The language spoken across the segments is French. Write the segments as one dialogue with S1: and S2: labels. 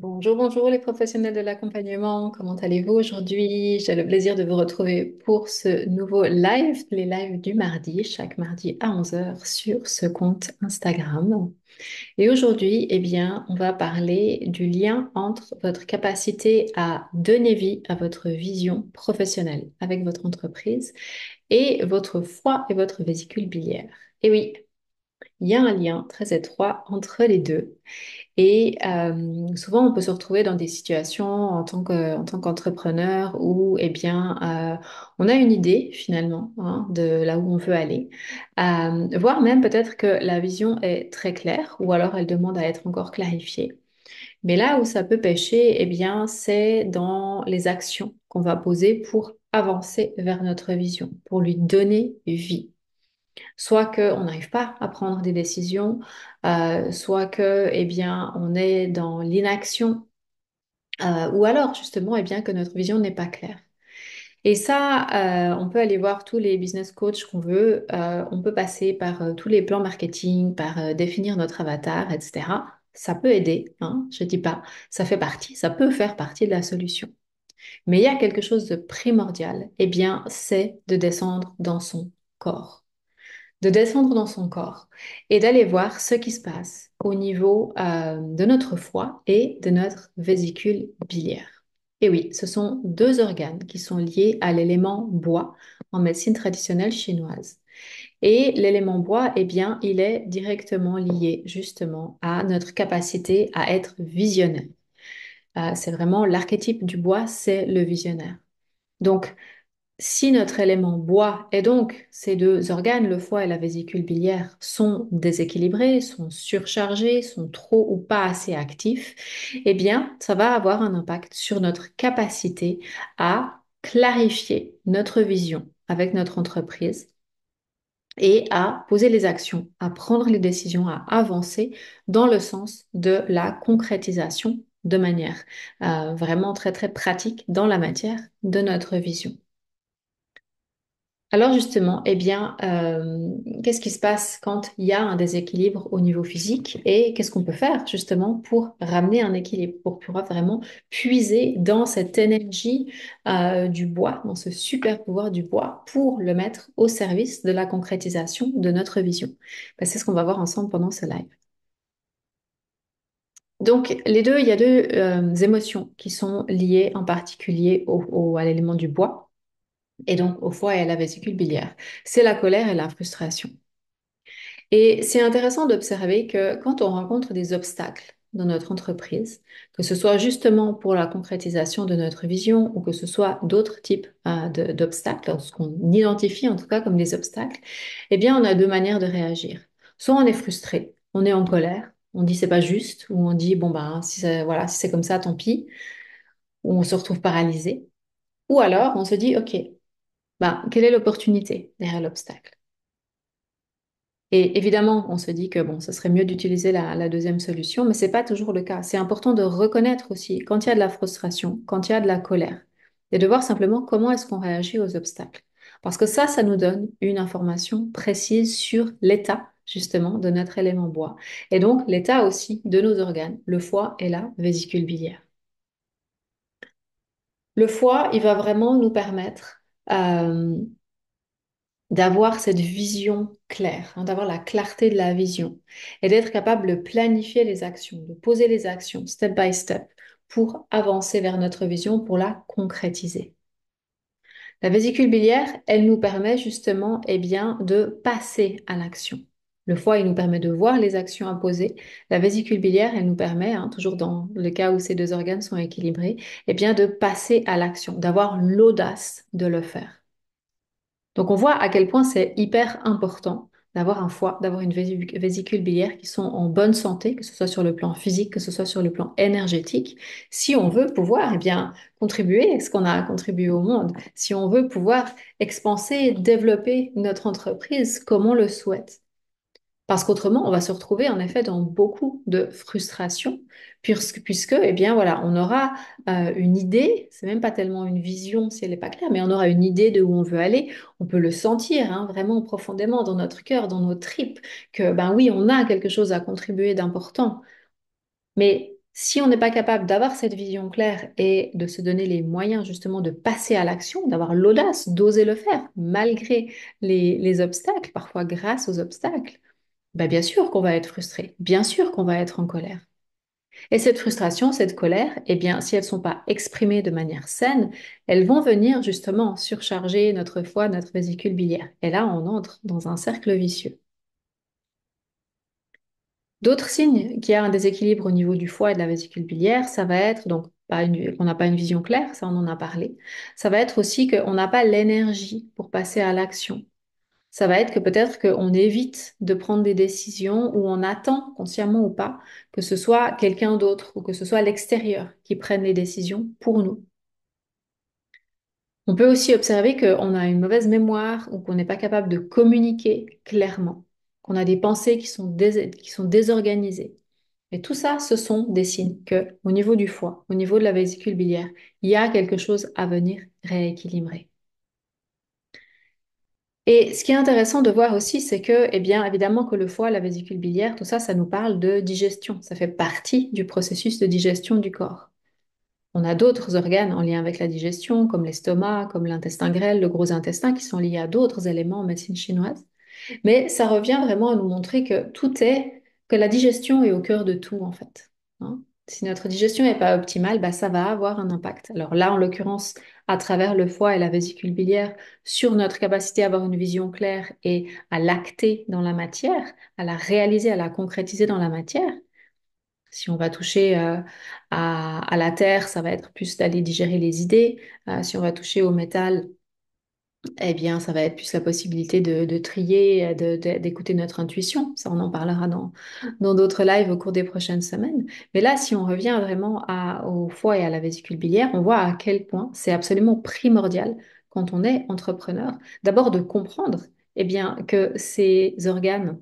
S1: Bonjour, bonjour les professionnels de l'accompagnement. Comment allez-vous aujourd'hui? J'ai le plaisir de vous retrouver pour ce nouveau live, les lives du mardi, chaque mardi à 11 heures sur ce compte Instagram. Et aujourd'hui, eh bien, on va parler du lien entre votre capacité à donner vie à votre vision professionnelle avec votre entreprise et votre foie et votre vésicule biliaire. Et oui, il y a un lien très étroit entre les deux. Et souvent, on peut se retrouver dans des situations en tant qu'entrepreneur où, eh bien, on a une idée finalement hein, de là où on veut aller, voire même peut-être que la vision est très claire ou alors elle demande à être encore clarifiée. Mais là où ça peut pêcher, eh bien, c'est dans les actions qu'on va poser pour avancer vers notre vision, pour lui donner vie. Soit qu'on n'arrive pas à prendre des décisions, soit que, eh bien, on est dans l'inaction, ou alors justement, eh bien, que notre vision n'est pas claire. Et ça, on peut aller voir tous les business coachs qu'on veut, on peut passer par tous les plans marketing, par définir notre avatar, etc. Ça peut aider, hein, je dis pas, ça fait partie, ça peut faire partie de la solution. Mais il y a quelque chose de primordial, eh bien, c'est de descendre dans son corps, de descendre dans son corps et d'aller voir ce qui se passe au niveau de notre foie et de notre vésicule biliaire. Et oui, ce sont deux organes qui sont liés à l'élément bois en médecine traditionnelle chinoise. Et l'élément bois, eh bien, il est directement lié justement à notre capacité à être visionnaire. C'est vraiment l'archétype du bois, c'est le visionnaire. Donc, si notre élément bois et donc ces deux organes, le foie et la vésicule biliaire, sont déséquilibrés, sont surchargés, sont trop ou pas assez actifs, eh bien, ça va avoir un impact sur notre capacité à clarifier notre vision avec notre entreprise et à poser les actions, à prendre les décisions, à avancer dans le sens de la concrétisation de manière vraiment très très pratique dans la matière de notre vision. Alors justement, eh bien, qu'est-ce qui se passe quand il y a un déséquilibre au niveau physique et qu'est-ce qu'on peut faire justement pour ramener un équilibre, pour pouvoir vraiment puiser dans cette énergie du bois, dans ce super pouvoir du bois, pour le mettre au service de la concrétisation de notre vision. Ben, c'est ce qu'on va voir ensemble pendant ce live. Donc, les deux, il y a deux émotions qui sont liées en particulier à l'élément du bois et donc au foie et à la vésicule biliaire. C'est la colère et la frustration. Et c'est intéressant d'observer que quand on rencontre des obstacles dans notre entreprise, que ce soit justement pour la concrétisation de notre vision ou que ce soit d'autres types d'obstacles, ce qu'on identifie en tout cas comme des obstacles, eh bien on a deux manières de réagir. Soit on est frustré, on est en colère, on dit c'est pas juste, ou on dit bon ben si voilà, si c'est comme ça, tant pis, ou on se retrouve paralysé. Ou alors on se dit ok, ben, quelle est l'opportunité derrière l'obstacle? Et évidemment, on se dit que bon, ce serait mieux d'utiliser la deuxième solution, mais c'est pas toujours le cas. C'est important de reconnaître aussi quand il y a de la frustration, quand il y a de la colère, et de voir simplement comment est-ce qu'on réagit aux obstacles. Parce que ça nous donne une information précise sur l'état justement de notre élément bois, et donc l'état aussi de nos organes, le foie et la vésicule biliaire. Le foie, il va vraiment nous permettre d'avoir cette vision claire, hein, d'avoir la clarté de la vision et d'être capable de planifier les actions, de poser les actions step by step pour avancer vers notre vision, pour la concrétiser. La vésicule biliaire, elle nous permet justement eh bien, de passer à l'action. Le foie, il nous permet de voir les actions à poser. La vésicule biliaire, elle nous permet, hein, toujours dans le cas où ces deux organes sont équilibrés, eh bien, de passer à l'action, d'avoir l'audace de le faire. Donc on voit à quel point c'est hyper important d'avoir un foie, d'avoir une vésicule biliaire qui sont en bonne santé, que ce soit sur le plan physique, que ce soit sur le plan énergétique, si on veut pouvoir eh bien, contribuer à ce qu'on a à contribuer au monde, si on veut pouvoir expanser, développer notre entreprise comme on le souhaite. Parce qu'autrement, on va se retrouver en effet dans beaucoup de frustration, puisque eh bien, voilà, on aura une idée, c'est même pas tellement une vision si elle n'est pas claire, mais on aura une idée de où on veut aller. On peut le sentir hein, vraiment profondément dans notre cœur, dans nos tripes, que ben oui, on a quelque chose à contribuer d'important. Mais Si on n'est pas capable d'avoir cette vision claire et de se donner les moyens justement de passer à l'action, d'avoir l'audace, d'oser le faire, malgré les obstacles, parfois grâce aux obstacles, bah bien sûr qu'on va être frustré, bien sûr qu'on va être en colère. Et cette frustration, cette colère, eh bien, si elles ne sont pas exprimées de manière saine, elles vont venir justement surcharger notre foie, notre vésicule biliaire. Et là, on entre dans un cercle vicieux. D'autres signes qu'il y a un déséquilibre au niveau du foie et de la vésicule biliaire, ça va être donc qu'on n'a pas une vision claire, ça on en a parlé. Ça va être aussi qu'on n'a pas l'énergie pour passer à l'action. Ça va être que peut-être qu'on évite de prendre des décisions où on attend, consciemment ou pas, que ce soit quelqu'un d'autre ou que ce soit l'extérieur qui prenne les décisions pour nous. On peut aussi observer qu'on a une mauvaise mémoire ou qu'on n'est pas capable de communiquer clairement, qu'on a des pensées qui sont désorganisées. Et tout ça, ce sont des signes que, au niveau du foie, au niveau de la vésicule biliaire, il y a quelque chose à venir rééquilibrer. Et ce qui est intéressant de voir aussi, c'est que, eh bien, évidemment que le foie, la vésicule biliaire, tout ça, ça nous parle de digestion. Ça fait partie du processus de digestion du corps. On a d'autres organes en lien avec la digestion, comme l'estomac, comme l'intestin grêle, le gros intestin, qui sont liés à d'autres éléments en médecine chinoise. Mais ça revient vraiment à nous montrer que la digestion est au cœur de tout, en fait. Hein. Si notre digestion n'est pas optimale, bah, ça va avoir un impact. Alors là, en l'occurrence, à travers le foie et la vésicule biliaire, sur notre capacité à avoir une vision claire et à l'acter dans la matière, à la réaliser, à la concrétiser dans la matière. Si on va toucher à la terre, ça va être plus d'aller digérer les idées. Si on va toucher au métal, eh bien, ça va être plus la possibilité de trier, d'écouter notre intuition. Ça, on en parlera dans d'autres lives au cours des prochaines semaines. Mais là, si on revient vraiment au foie et à la vésicule biliaire, on voit à quel point c'est absolument primordial quand on est entrepreneur, d'abord de comprendre, eh bien, que ces organes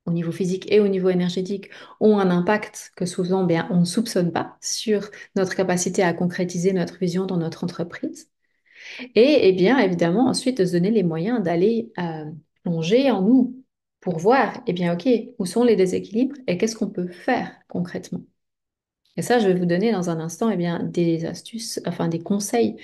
S1: au niveau physique et au niveau énergétique ont un impact que souvent, bien, on ne soupçonne pas sur notre capacité à concrétiser notre vision dans notre entreprise. Et, bien évidemment, ensuite, de se donner les moyens d'aller plonger en nous pour voir, eh bien, OK, où sont les déséquilibres et qu'est-ce qu'on peut faire concrètement. Et ça, je vais vous donner dans un instant, eh bien, des astuces, enfin des conseils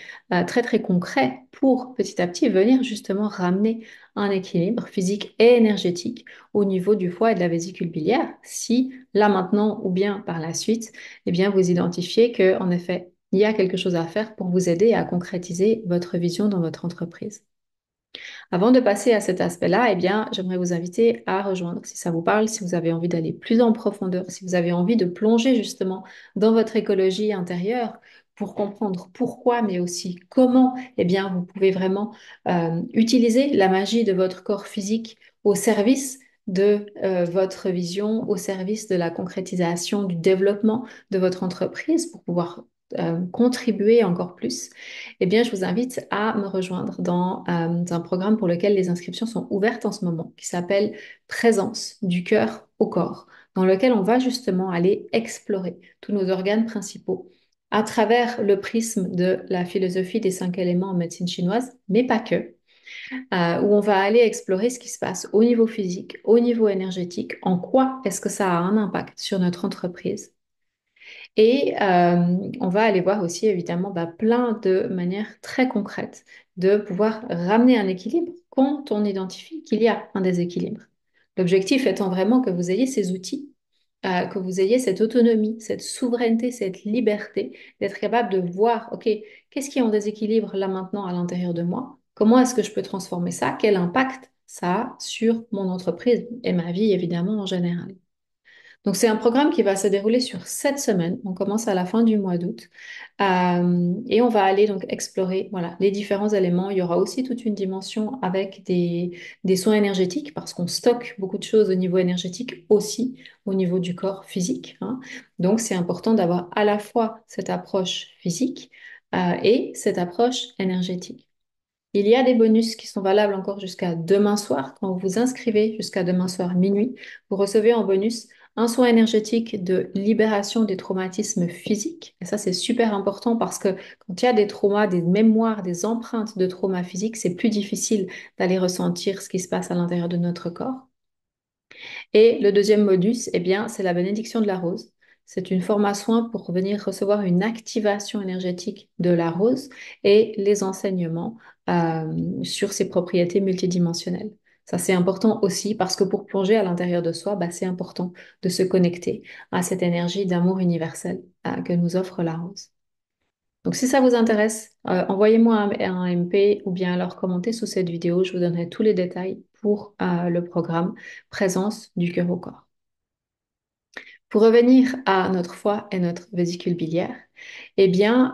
S1: très très concrets pour petit à petit venir justement ramener un équilibre physique et énergétique au niveau du foie et de la vésicule biliaire. Si là maintenant ou bien par la suite, eh bien, vous identifiez que en effet, il y a quelque chose à faire pour vous aider à concrétiser votre vision dans votre entreprise. Avant de passer à cet aspect-là, eh bien, j'aimerais vous inviter à rejoindre, si ça vous parle, si vous avez envie d'aller plus en profondeur, si vous avez envie de plonger justement dans votre écologie intérieure pour comprendre pourquoi, mais aussi comment, eh bien, vous pouvez vraiment utiliser la magie de votre corps physique au service de votre vision, au service de la concrétisation, du développement de votre entreprise pour pouvoir contribuer encore plus eh bien, je vous invite à me rejoindre dans un programme pour lequel les inscriptions sont ouvertes en ce moment, qui s'appelle Présence du cœur au corps, dans lequel on va justement aller explorer tous nos organes principaux à travers le prisme de la philosophie des 5 éléments en médecine chinoise, mais pas que, où on va aller explorer ce qui se passe au niveau physique, au niveau énergétique, en quoi est-ce que ça a un impact sur notre entreprise et on va aller voir aussi évidemment bah, plein de manières très concrètes de pouvoir ramener un équilibre quand on identifie qu'il y a un déséquilibre. L'objectif étant vraiment que vous ayez ces outils, que vous ayez cette autonomie, cette souveraineté, cette liberté d'être capable de voir, OK, qu'est-ce qui est en déséquilibre là maintenant à l'intérieur de moi? Comment est-ce que je peux transformer ça? Quel impact ça a sur mon entreprise et ma vie évidemment en général? Donc, c'est un programme qui va se dérouler sur 7 semaines. On commence à la fin du mois d'août. Et on va aller donc explorer voilà, les différents éléments. Il y aura aussi toute une dimension avec des soins énergétiques parce qu'on stocke beaucoup de choses au niveau énergétique aussi au niveau du corps physique. Hein. Donc, c'est important d'avoir à la fois cette approche physique et cette approche énergétique. Il y a des bonus qui sont valables encore jusqu'à demain soir. Quand vous vous inscrivez jusqu'à demain soir minuit, vous recevez en bonus un soin énergétique de libération des traumatismes physiques. Et ça, c'est super important parce que quand il y a des traumas, des mémoires, des empreintes de traumas physiques, c'est plus difficile d'aller ressentir ce qui se passe à l'intérieur de notre corps. Et le deuxième modus, eh bien, c'est la bénédiction de la rose. C'est une forme à soin pour venir recevoir une activation énergétique de la rose et les enseignements sur ses propriétés multidimensionnelles. Ça, c'est important aussi parce que pour plonger à l'intérieur de soi, bah, c'est important de se connecter à cette énergie d'amour universel que nous offre la rose. Donc, si ça vous intéresse, envoyez-moi un MP ou bien alors commentez sous cette vidéo. Je vous donnerai tous les détails pour le programme Présence du cœur au corps. Pour revenir à notre foie et notre vésicule biliaire, eh bien,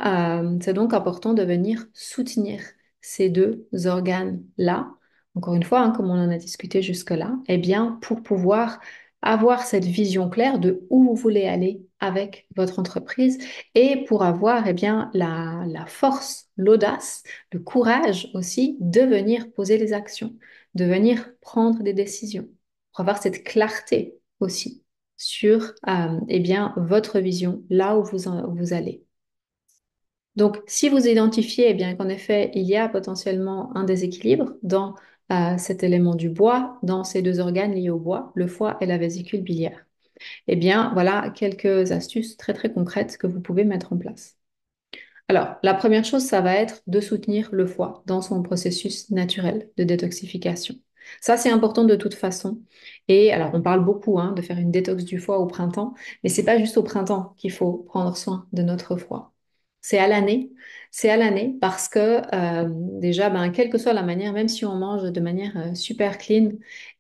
S1: c'est donc important de venir soutenir ces deux organes-là. Encore une fois, hein, comme on en a discuté jusque-là, eh bien, pour pouvoir avoir cette vision claire de où vous voulez aller avec votre entreprise et pour avoir, eh bien, la force, l'audace, le courage aussi de venir poser les actions, de venir prendre des décisions, pour avoir cette clarté aussi sur eh bien, votre vision, là où vous allez. Donc, si vous identifiez eh bien, qu'en effet, il y a potentiellement un déséquilibre dans cet élément du bois, dans ces deux organes liés au bois, le foie et la vésicule biliaire, eh bien, voilà quelques astuces très, très concrètes que vous pouvez mettre en place. Alors, la première chose, ça va être de soutenir le foie dans son processus naturel de détoxification. Ça, c'est important de toute façon. Et alors, on parle beaucoup hein, de faire une détox du foie au printemps, mais c'est pas juste au printemps qu'il faut prendre soin de notre foie. C'est à l'année. C'est à l'année parce que déjà, ben, quelle que soit la manière, même si on mange de manière super clean,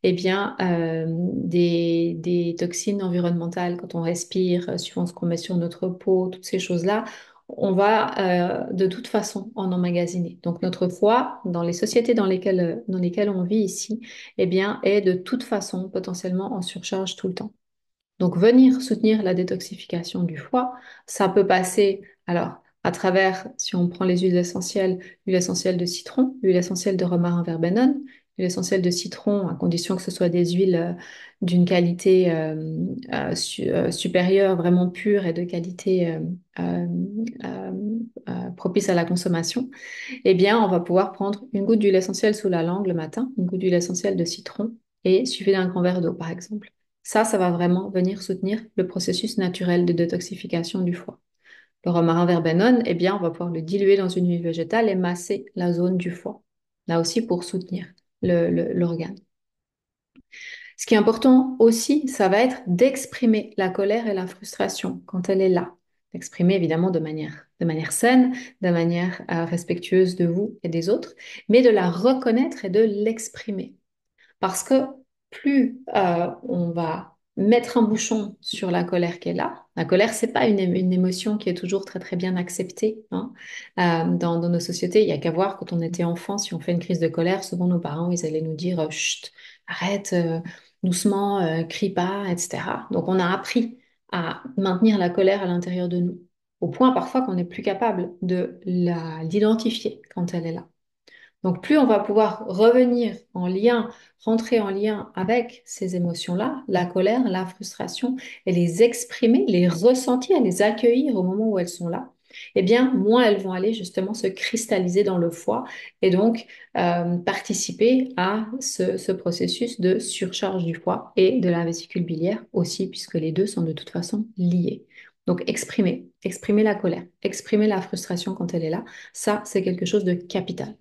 S1: eh bien, des toxines environnementales, quand on respire, suivant ce qu'on met sur notre peau, toutes ces choses-là, on va de toute façon en emmagasiner. Donc notre foie, dans les sociétés dans lesquelles on vit ici, eh bien, est de toute façon potentiellement en surcharge tout le temps. Donc, venir soutenir la détoxification du foie, ça peut passer, alors, à travers, si on prend les l'huile essentielle de citron, l'huile essentielle de romarin verbenone, l'huile essentielle de citron, à condition que ce soit des huiles d'une qualité supérieure, vraiment pure et de qualité euh, euh, propice à la consommation, eh bien, on va pouvoir prendre une goutte d'huile essentielle sous la langue le matin, une goutte d'huile essentielle de citron et suivi d'un grand verre d'eau, par exemple. Ça va vraiment venir soutenir le processus naturel de détoxification du foie. Le romarin verbenone, eh bien, on va pouvoir le diluer dans une huile végétale et masser la zone du foie. Là aussi pour soutenir l'organe. Ce qui est important aussi, ça va être d'exprimer la colère et la frustration quand elle est là. D'exprimer évidemment de manière saine, de manière respectueuse de vous et des autres, mais de la reconnaître et de l'exprimer. Parce que plus on va mettre un bouchon sur la colère qui est là, la colère, c'est pas une émotion qui est toujours très très bien acceptée hein. Dans nos sociétés. Il y a qu'à voir quand on était enfant, si on fait une crise de colère, souvent nos parents, ils allaient nous dire chut, arrête, doucement, crie pas, etc. Donc on a appris à maintenir la colère à l'intérieur de nous, au point parfois qu'on n'est plus capable de l'identifier quand elle est là. Donc, plus on va pouvoir revenir en lien, rentrer en lien avec ces émotions-là, la colère, la frustration, et les exprimer, les ressentir, les accueillir au moment où elles sont là, eh bien, moins elles vont aller justement se cristalliser dans le foie et donc participer à ce processus de surcharge du foie et de la vésicule biliaire aussi, puisque les deux sont de toute façon liés. Donc, exprimer la colère, exprimer la frustration quand elle est là, ça, c'est quelque chose de capital.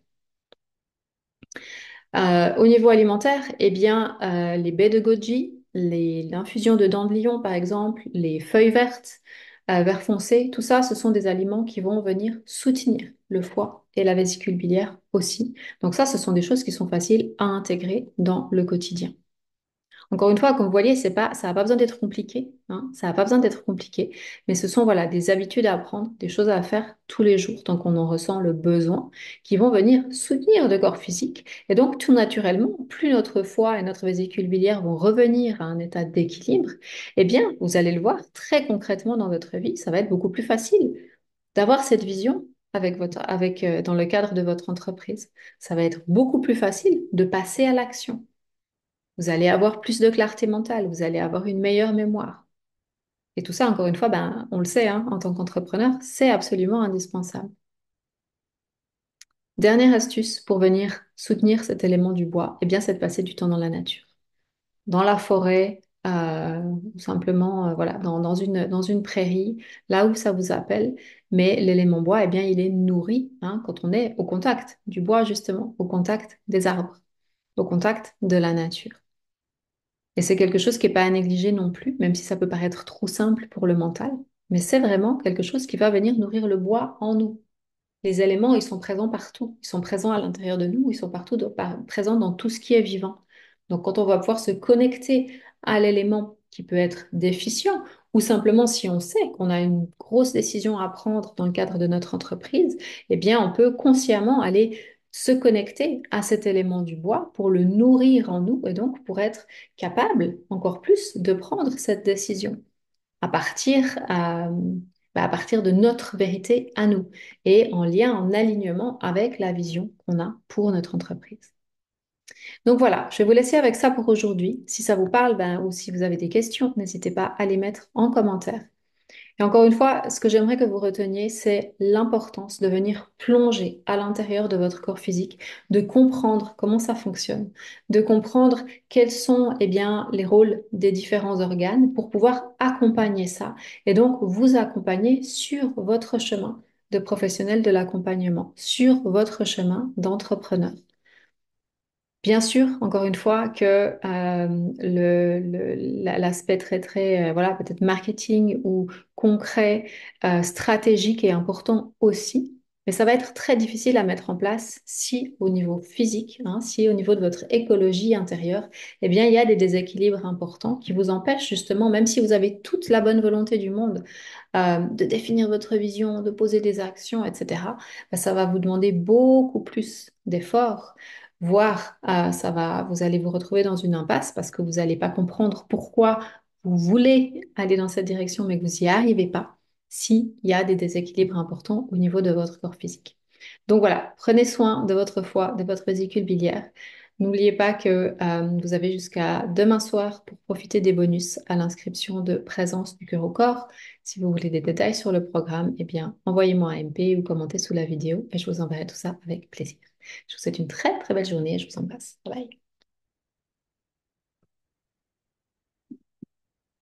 S1: Au niveau alimentaire, eh bien, les baies de goji, l'infusion de dents de lion, par exemple, les feuilles vertes, vert foncé, tout ça, ce sont des aliments qui vont venir soutenir le foie et la vésicule biliaire aussi. Donc ça, ce sont des choses qui sont faciles à intégrer dans le quotidien. Encore une fois, comme vous voyez, c'est pas, ça n'a pas besoin d'être compliqué, hein, ça n'a pas besoin d'être compliqué, mais ce sont voilà, des habitudes à apprendre, des choses à faire tous les jours, tant qu'on en ressent le besoin, qui vont venir soutenir le corps physique. Et donc, tout naturellement, plus notre foie et notre vésicule biliaire vont revenir à un état d'équilibre, eh bien, vous allez le voir très concrètement dans votre vie, ça va être beaucoup plus facile d'avoir cette vision dans le cadre de votre entreprise. Ça va être beaucoup plus facile de passer à l'action. Vous allez avoir plus de clarté mentale, vous allez avoir une meilleure mémoire. Et tout ça, encore une fois, ben, on le sait, hein, en tant qu'entrepreneur, c'est absolument indispensable. Dernière astuce pour venir soutenir cet élément du bois, eh bien, c'est de passer du temps dans la nature, dans la forêt, ou simplement voilà, dans une prairie, là où ça vous appelle. Mais l'élément bois, eh bien, il est nourri hein, quand on est au contact du bois, justement, au contact des arbres, au contact de la nature. Et c'est quelque chose qui n'est pas à négliger non plus, même si ça peut paraître trop simple pour le mental, mais c'est vraiment quelque chose qui va venir nourrir le bois en nous. Les éléments, ils sont présents partout. Ils sont présents à l'intérieur de nous, ils sont partout, présents dans tout ce qui est vivant. Donc, quand on va pouvoir se connecter à l'élément qui peut être déficient, ou simplement si on sait qu'on a une grosse décision à prendre dans le cadre de notre entreprise, eh bien, on peut consciemment aller se connecter à cet élément du bois pour le nourrir en nous et donc pour être capable encore plus de prendre cette décision à partir, à partir de notre vérité à nous et en lien, en alignement avec la vision qu'on a pour notre entreprise. Donc voilà, je vais vous laisser avec ça pour aujourd'hui. Si ça vous parle, ben, ou si vous avez des questions, n'hésitez pas à les mettre en commentaire. Et encore une fois, ce que j'aimerais que vous reteniez, c'est l'importance de venir plonger à l'intérieur de votre corps physique, de comprendre comment ça fonctionne, de comprendre quels sont eh bien, les rôles des différents organes pour pouvoir accompagner ça et donc vous accompagner sur votre chemin de professionnel de l'accompagnement, sur votre chemin d'entrepreneur. Bien sûr, encore une fois, que l'aspect très, voilà, peut-être marketing ou concret, stratégique est important aussi, mais ça va être très difficile à mettre en place si au niveau physique, hein, si au niveau de votre écologie intérieure, eh bien, il y a des déséquilibres importants qui vous empêchent justement, même si vous avez toute la bonne volonté du monde, de définir votre vision, de poser des actions, etc., ben, ça va vous demander beaucoup plus d'efforts voire vous allez vous retrouver dans une impasse parce que vous n'allez pas comprendre pourquoi vous voulez aller dans cette direction, mais que vous n'y arrivez pas s'il y a des déséquilibres importants au niveau de votre corps physique. Donc voilà, prenez soin de votre foie, de votre vésicule biliaire. N'oubliez pas que vous avez jusqu'à demain soir pour profiter des bonus à l'inscription de présence du cœur au corps. Si vous voulez des détails sur le programme, eh bien, envoyez-moi un MP ou commentez sous la vidéo et je vous enverrai tout ça avec plaisir. Je vous souhaite une très très belle journée et je vous embrasse. Bye bye.